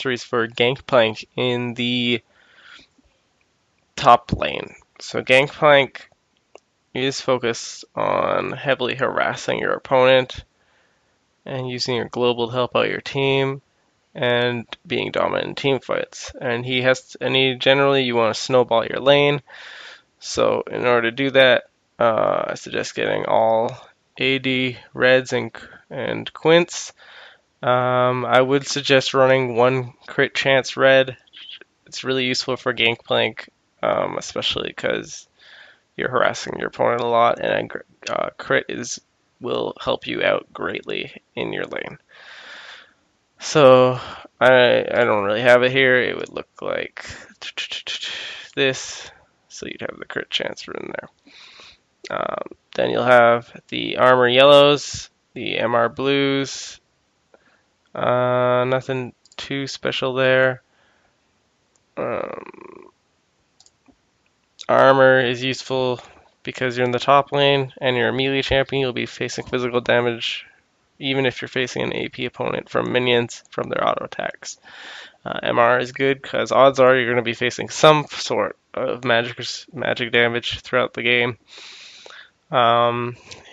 Masteries for Gangplank in the top lane. So Gangplank is focused on heavily harassing your opponent and using your global to help out your team and being dominant in team fights. And he generally you want to snowball your lane. So in order to do that, I suggest getting all AD reds and quints. I would suggest running one crit chance red. It's really useful for Gangplank, especially because you're harassing your opponent a lot, and crit will help you out greatly in your lane. So I don't really have it here. It would look like this. So you'd have the crit chance in there. Then you'll have the armor yellows, the MR blues. Nothing too special there. Armor is useful because you're in the top lane and you're a melee champion. You'll be facing physical damage even if you're facing an AP opponent from minions from their auto attacks. MR is good because odds are you're going to be facing some sort of magic damage throughout the game.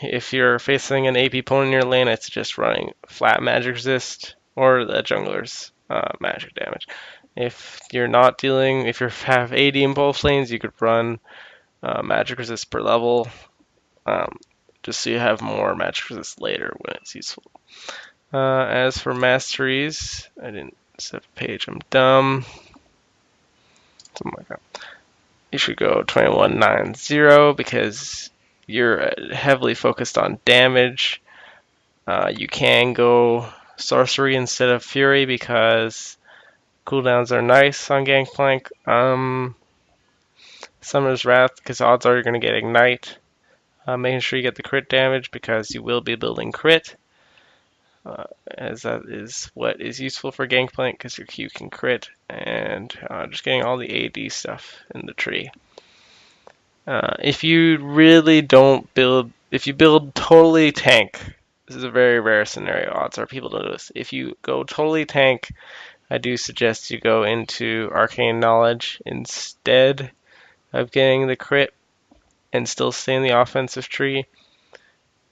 If you're facing an AP opponent in your lane, I suggest running flat magic resist or the jungler's magic damage. If you have AD in both lanes, you could run magic resist per level, just so you have more magic resist later when it's useful. As for masteries, I didn't set a page, I'm dumb. Something like that. You should go 2190 because you're heavily focused on damage. You can go sorcery instead of fury because cooldowns are nice on Gangplank. Summoner's Wrath because odds are you're going to get ignite. Making sure you get the crit damage because you will be building crit. As that is what is useful for Gangplank because your Q can crit, and just getting all the AD stuff in the tree. If you really don't build, if you build totally tank, this is a very rare scenario. Odds are people don't do this. If you go totally tank, I do suggest you go into Arcane Knowledge instead of getting the crit and still stay in the offensive tree.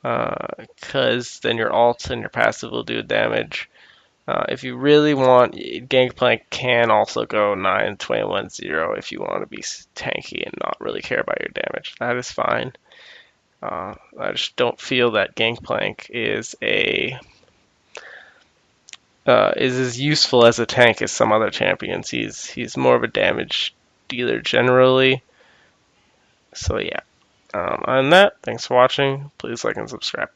Because then your ult and your passive will do damage. If you really want, Gangplank can also go 9-21-0 if you want to be tanky and not really care about your damage. That is fine. I just don't feel that Gangplank is as useful as a tank as some other champions. He's more of a damage dealer generally. So yeah. On that, thanks for watching. Please like and subscribe.